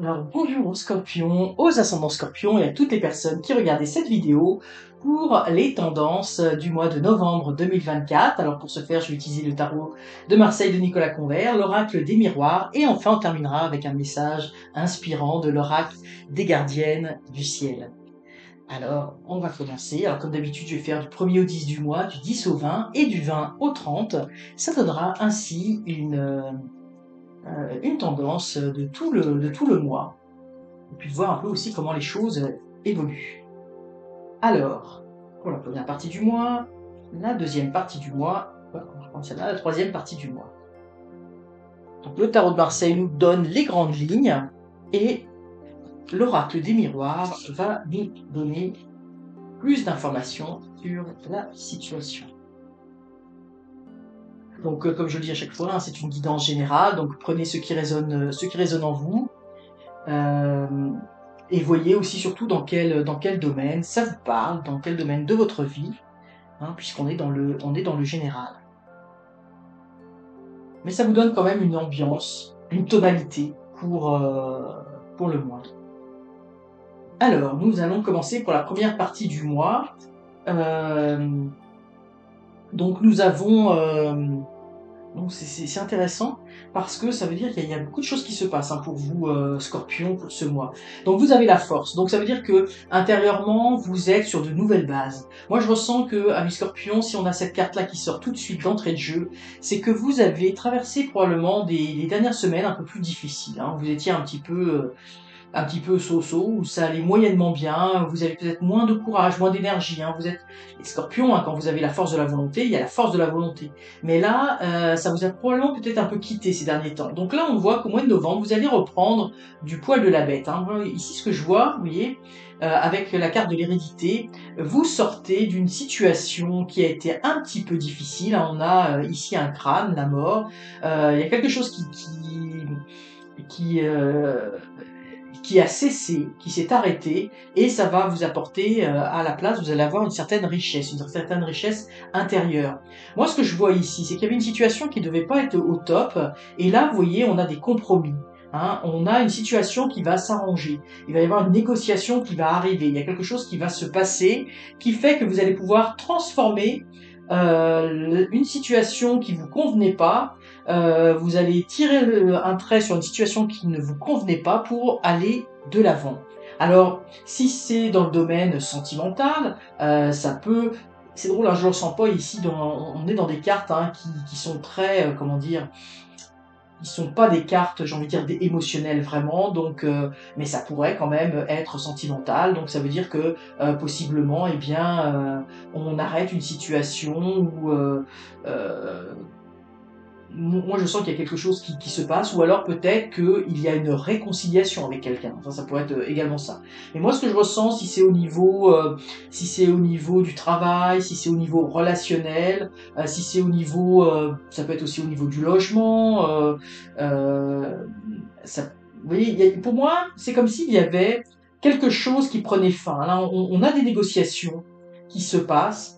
Alors, bonjour aux scorpions, aux ascendants scorpions et à toutes les personnes qui regardaient cette vidéo pour les tendances du mois de novembre 2024. Alors pour ce faire, je vais utiliser le tarot de Marseille de Nicolas Convert, l'oracle des miroirs et enfin on terminera avec un message inspirant de l'oracle des gardiennes du ciel. Alors, on va commencer. Alors comme d'habitude, je vais faire du 1er au 10 du mois, du 10 au 20 et du 20 au 30. Ça donnera ainsi une tendance de tout le mois. Et puis de voir un peu aussi comment les choses évoluent. Alors, pour la première partie du mois, la deuxième partie du mois, on va prendre celle-là, la troisième partie du mois. Donc le tarot de Marseille nous donne les grandes lignes et l'oracle des miroirs va nous donner plus d'informations sur la situation. Donc comme je le dis à chaque fois, hein, c'est une guidance générale, donc prenez ce qui résonne en vous. Et voyez aussi surtout dans quel domaine ça vous parle, dans quel domaine de votre vie, hein, puisqu'on est dans le général. Mais ça vous donne quand même une ambiance, une tonalité pour le mois. Alors, nous allons commencer pour la première partie du mois. Donc nous avons... Donc c'est intéressant parce que ça veut dire qu'il y a beaucoup de choses qui se passent, hein, pour vous, Scorpion, pour ce mois. Donc vous avez la force. Donc ça veut dire que intérieurement vous êtes sur de nouvelles bases. Moi je ressens que, amis Scorpion, si on a cette carte-là qui sort tout de suite d'entrée de jeu, c'est que vous avez traversé probablement les dernières semaines un peu plus difficiles. Hein. Vous étiez un petit peu so-so, où ça allait moyennement bien, vous avez peut-être moins de courage, moins d'énergie, hein. Vous êtes les scorpions, hein, quand vous avez la force de la volonté, il y a la force de la volonté. Mais là, ça vous a probablement peut-être un peu quitté ces derniers temps. Donc là, on voit qu'au mois de novembre, vous allez reprendre du poil de la bête. Hein. Ici, ce que je vois, vous voyez, avec la carte de l'hérédité, vous sortez d'une situation qui a été un petit peu difficile. Hein. On a ici un crâne, la mort. Il y a quelque chose qui a cessé, qui s'est arrêté, et ça va vous apporter à la place, vous allez avoir une certaine richesse intérieure. Moi, ce que je vois ici, c'est qu'il y avait une situation qui ne devait pas être au top, et là, vous voyez, on a des compromis. Hein, on a une situation qui va s'arranger, il va y avoir une négociation qui va arriver, il y a quelque chose qui va se passer, qui fait que vous allez pouvoir transformer une situation qui vous convenait pas. Vous allez tirer un trait sur une situation qui ne vous convenait pas pour aller de l'avant. Alors, si c'est dans le domaine sentimental, ça peut... C'est drôle, hein, je le ressens pas ici, on est dans des cartes, hein, qui sont très, comment dire, qui sont pas des cartes, j'ai envie de dire, des émotionnelles vraiment, donc, mais ça pourrait quand même être sentimental, donc ça veut dire que possiblement, eh bien, on arrête une situation où moi je sens qu'il y a quelque chose qui se passe, ou alors peut-être qu'il y a une réconciliation avec quelqu'un. Enfin, ça pourrait être également ça. Mais moi, ce que je ressens, si c'est au niveau du travail, si c'est au niveau relationnel, si c'est au niveau, ça peut être aussi au niveau du logement. Ça, vous voyez, pour moi, c'est comme s'il y avait quelque chose qui prenait fin. Là, on a des négociations qui se passent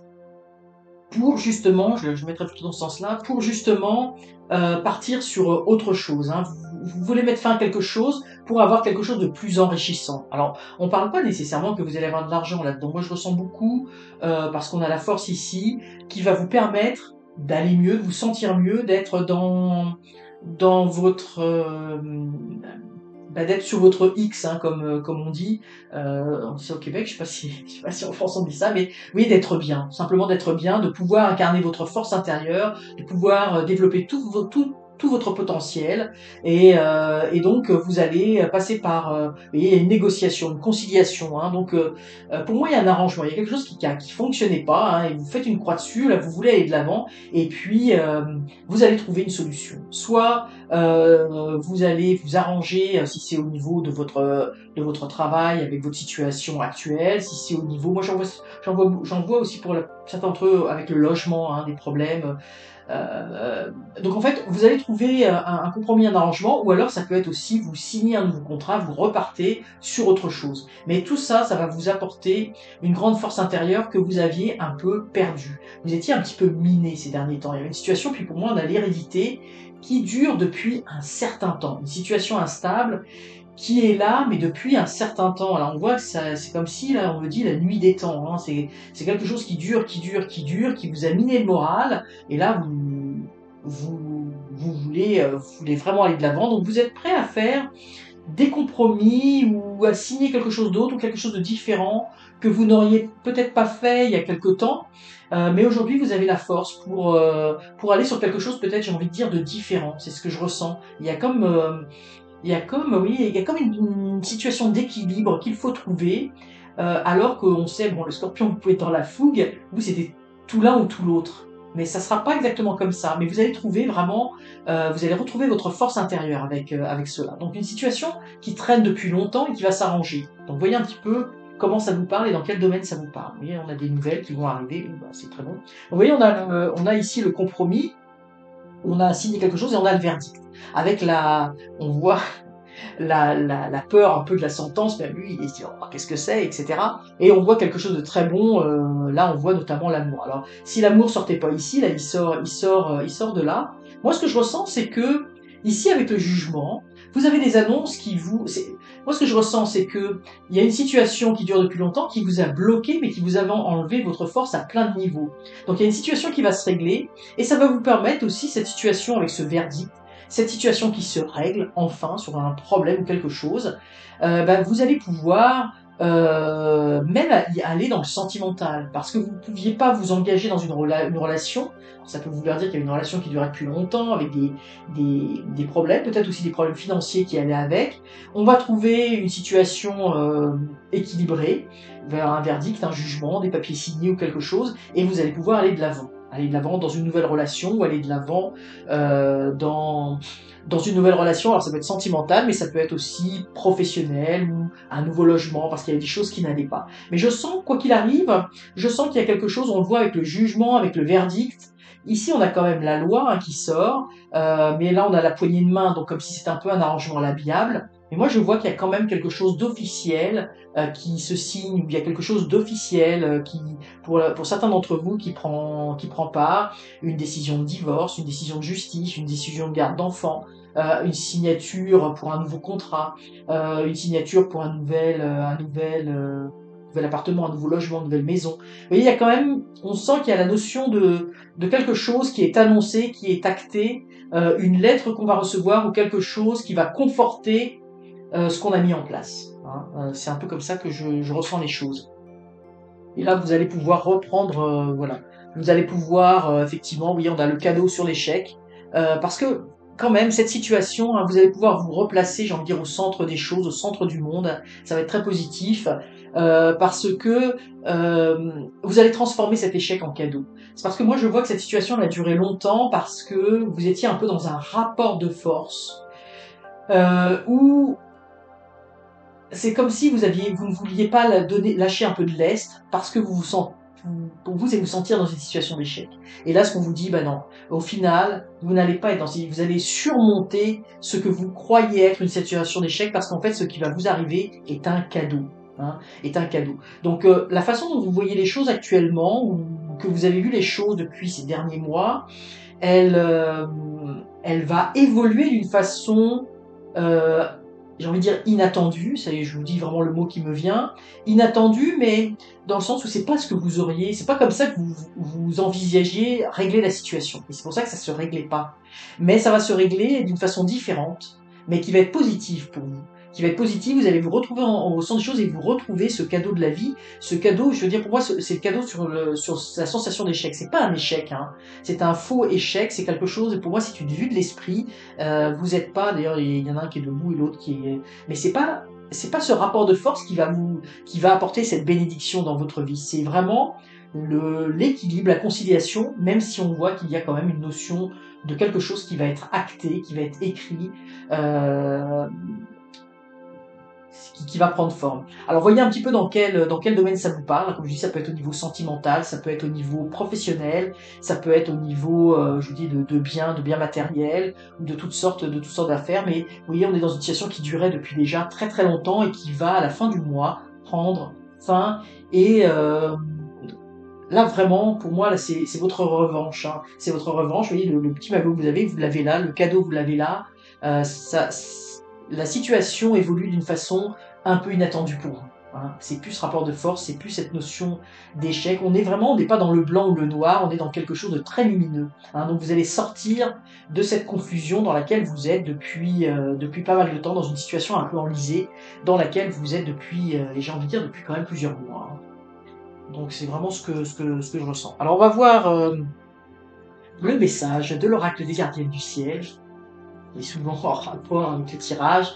pour justement, je mettrais plutôt dans ce sens-là, pour justement partir sur autre chose. Hein. Vous voulez mettre fin à quelque chose pour avoir quelque chose de plus enrichissant. Alors, on parle pas nécessairement que vous allez avoir de l'argent là-dedans. Moi, je ressens beaucoup, parce qu'on a la force ici, qui va vous permettre d'aller mieux, de vous sentir mieux, d'être dans votre d'être sur votre X, hein, comme on dit au Québec, je sais pas si en France on dit ça, mais oui, d'être bien, simplement d'être bien, de pouvoir incarner votre force intérieure, de pouvoir développer tout votre potentiel, et donc vous allez passer par une négociation, une conciliation. Hein, donc pour moi, il y a un arrangement, il y a quelque chose qui fonctionnait pas, hein, et vous faites une croix dessus, là vous voulez aller de l'avant, et puis vous allez trouver une solution. Soit vous allez vous arranger, si c'est au niveau de votre travail avec votre situation actuelle, si c'est au niveau, moi j'en vois aussi pour certains d'entre eux avec le logement, hein, des problèmes. Donc en fait, vous allez trouver un compromis, un arrangement, ou alors ça peut être aussi vous signez un nouveau contrat, vous repartez sur autre chose. Mais tout ça, ça va vous apporter une grande force intérieure que vous aviez un peu perdue. Vous étiez un petit peu miné ces derniers temps. Il y avait une situation, puis pour moi on a l'hérédité qui dure depuis un certain temps, une situation instable qui est là, mais depuis un certain temps. Alors on voit que c'est comme si, là, on me dit la nuit des temps. Hein. C'est quelque chose qui dure, qui dure, qui dure, qui vous a miné le moral. Et là, vous voulez vraiment aller de l'avant. Donc vous êtes prêt à faire des compromis ou à signer quelque chose d'autre ou quelque chose de différent que vous n'auriez peut-être pas fait il y a quelque temps. Mais aujourd'hui, vous avez la force pour aller sur quelque chose, peut-être, j'ai envie de dire, de différent. C'est ce que je ressens. Oui, il y a comme une situation d'équilibre qu'il faut trouver, alors qu'on sait, bon, le scorpion, vous pouvez être dans la fougue, vous, c'était tout l'un ou tout l'autre. Mais ça sera pas exactement comme ça. Mais vous allez trouver vraiment, vous allez retrouver votre force intérieure avec cela. Donc une situation qui traîne depuis longtemps et qui va s'arranger. Donc voyez un petit peu comment ça vous parle et dans quel domaine ça vous parle. Vous voyez, on a des nouvelles qui vont arriver, bah, c'est très bon. Vous voyez, on a ici le compromis, on a signé quelque chose et on a le verdict. On voit la peur un peu de la sentence, mais lui, il se dit, oh, qu'est-ce que c'est, etc. Et on voit quelque chose de très bon, là, on voit notamment l'amour. Alors, si l'amour sortait pas ici, là, il sort de là. Moi, ce que je ressens, c'est que, ici, avec le jugement, vous avez des annonces moi, ce que je ressens, c'est que il y a une situation qui dure depuis longtemps, qui vous a bloqué, mais qui vous a enlevé votre force à plein de niveaux. Donc, il y a une situation qui va se régler, et ça va vous permettre aussi, cette situation avec ce verdict, cette situation qui se règle enfin sur un problème ou quelque chose, vous allez pouvoir même y aller dans le sentimental, parce que vous ne pouviez pas vous engager dans une relation. Alors, ça peut vouloir dire qu'il y a une relation qui durait depuis longtemps, avec des problèmes, peut-être aussi des problèmes financiers qui allaient avec. On va trouver une situation équilibrée, vers un verdict, un jugement, des papiers signés ou quelque chose, et vous allez pouvoir aller de l'avant. Aller de l'avant dans une nouvelle relation, ou aller de l'avant dans une nouvelle relation. Alors ça peut être sentimental, mais ça peut être aussi professionnel, ou un nouveau logement, parce qu'il y a des choses qui n'allaient pas. Mais je sens, quoi qu'il arrive, je sens qu'il y a quelque chose, on le voit avec le jugement, avec le verdict. Ici, on a quand même la loi qui sort, mais là, on a la poignée de main, donc comme si c'était un peu un arrangement labiable. Mais moi, je vois qu'il y a quand même quelque chose d'officiel qui se signe, ou il y a quelque chose d'officiel pour certains d'entre vous, qui prend part, une décision de divorce, une décision de justice, une décision de garde d'enfant, une signature pour un nouveau contrat, une signature pour nouvel appartement, un nouveau logement, une nouvelle maison. Vous voyez, il y a quand même, on sent qu'il y a la notion de quelque chose qui est annoncé, qui est acté, une lettre qu'on va recevoir ou quelque chose qui va conforter ce qu'on a mis en place. Hein. C'est un peu comme ça que je ressens les choses. Et là, vous allez pouvoir reprendre, voilà. Vous allez pouvoir, effectivement, oui, on a le cadeau sur l'échec, parce que quand même, cette situation, hein, vous allez pouvoir vous replacer, j'ai envie de dire, au centre des choses, au centre du monde. Ça va être très positif, parce que vous allez transformer cet échec en cadeau. C'est parce que moi, je vois que cette situation, elle a duré longtemps, parce que vous étiez un peu dans un rapport de force, où c'est comme si vous ne vouliez pas lâcher un peu de lest, parce que pour vous, c'est vous sentir dans une situation d'échec. Et là, ce qu'on vous dit, non. Au final, vous n'allez pas être vous allez surmonter ce que vous croyez être une situation d'échec, parce qu'en fait, ce qui va vous arriver est un cadeau. Hein, est un cadeau. Donc, la façon dont vous voyez les choses actuellement, ou que vous avez vu les choses depuis ces derniers mois, elle va évoluer d'une façon j'ai envie de dire inattendue, ça y est, je vous dis vraiment le mot qui me vient, inattendu, mais dans le sens où c'est pas ce que vous auriez, c'est pas comme ça que vous envisagiez régler la situation. Et c'est pour ça que ça se réglait pas. Mais ça va se régler d'une façon différente, mais qui va être positive pour vous. Qui va être positive, vous allez vous retrouver au centre des choses et vous retrouver ce cadeau de la vie. Ce cadeau, je veux dire, pour moi, c'est le cadeau sur la sensation d'échec. C'est pas un échec, hein. C'est un faux échec, c'est quelque chose, pour moi, c'est une vue de l'esprit. Vous êtes pas, d'ailleurs, il y en a un qui est debout et l'autre qui est, mais c'est pas ce rapport de force qui va apporter cette bénédiction dans votre vie. C'est vraiment l'équilibre, la conciliation, même si on voit qu'il y a quand même une notion de quelque chose qui va être acté, qui va être écrit, qui va prendre forme. Alors voyez un petit peu dans quel domaine ça vous parle. Comme je dis, ça peut être au niveau sentimental, ça peut être au niveau professionnel, ça peut être au niveau, je vous dis, de biens matériels, ou de toutes sortes d'affaires. Mais vous voyez, on est dans une situation qui durait depuis déjà très très longtemps et qui va à la fin du mois prendre fin. Et là vraiment, pour moi, là c'est votre revanche. Hein. C'est votre revanche. Vous voyez le petit magot que vous l'avez là, le cadeau vous l'avez là. la situation évolue d'une façon un peu inattendue pour vous. Hein. C'est plus ce rapport de force, c'est plus cette notion d'échec. On n'est pas dans le blanc ou le noir, on est dans quelque chose de très lumineux. Hein. Donc vous allez sortir de cette confusion dans laquelle vous êtes depuis pas mal de temps, dans une situation un peu enlisée, dans laquelle vous êtes depuis, et j'ai envie de dire depuis quand même plusieurs mois. Hein. Donc c'est vraiment ce que je ressens. Alors on va voir le message de l'oracle des gardiennes du ciel, qui est souvent en rapport avec le tirage.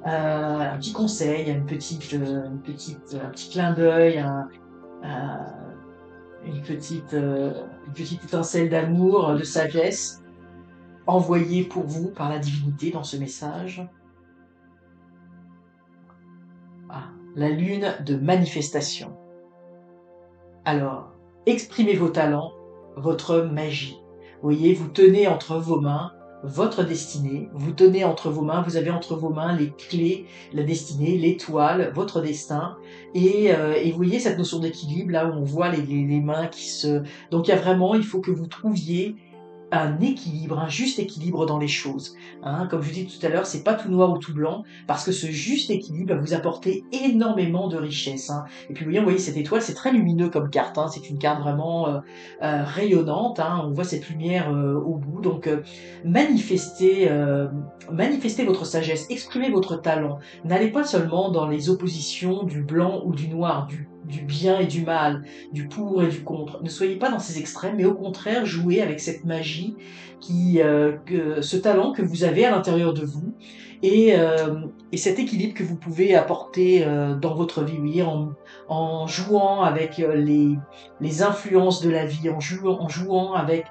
Un petit conseil, un petit clin d'œil, une petite étincelle d'amour, de sagesse, envoyée pour vous par la divinité dans ce message. Ah, la lune de manifestation. Alors, exprimez vos talents, votre magie. Vous voyez, vous tenez entre vos mains votre destinée, vous tenez entre vos mains, vous avez entre vos mains les clés, la destinée, l'étoile, votre destin, et vous voyez cette notion d'équilibre, là où on voit les mains qui se... Donc il faut que vous trouviez un équilibre, un juste équilibre dans les choses. Hein, comme je vous dis tout à l'heure, c'est pas tout noir ou tout blanc, parce que ce juste équilibre va vous apporter énormément de richesse. Hein. Et puis vous voyez cette étoile, c'est très lumineux comme carte. Hein, c'est une carte vraiment rayonnante. Hein, on voit cette lumière au bout. Donc manifestez votre sagesse, exprimez votre talent. N'allez pas seulement dans les oppositions du blanc ou du noir, du bien et du mal, du pour et du contre. Ne soyez pas dans ces extrêmes, mais au contraire, jouez avec cette magie, ce talent que vous avez à l'intérieur de vous, et cet équilibre que vous pouvez apporter dans votre vie, oui, en jouant avec les influences de la vie, en jouant avec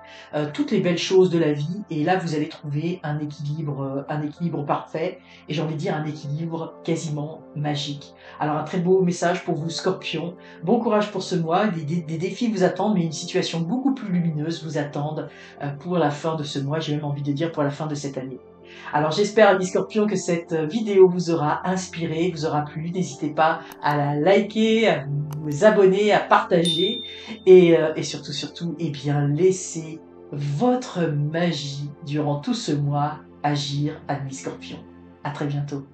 toutes les belles choses de la vie, et là vous allez trouver un équilibre parfait, et j'ai envie de dire un équilibre quasiment magique. Alors un très beau message pour vous, Scorpion. Bon courage pour ce mois, des défis vous attendent, mais une situation beaucoup plus lumineuse vous attendent pour la fin de ce mois, j'ai même envie de dire pour la fin de cette année. Alors j'espère, amis Scorpions, que cette vidéo vous aura inspiré, vous aura plu. N'hésitez pas à la liker, à vous abonner, à partager, et surtout, eh bien, laissez votre magie durant tout ce mois agir, amis Scorpions. À très bientôt.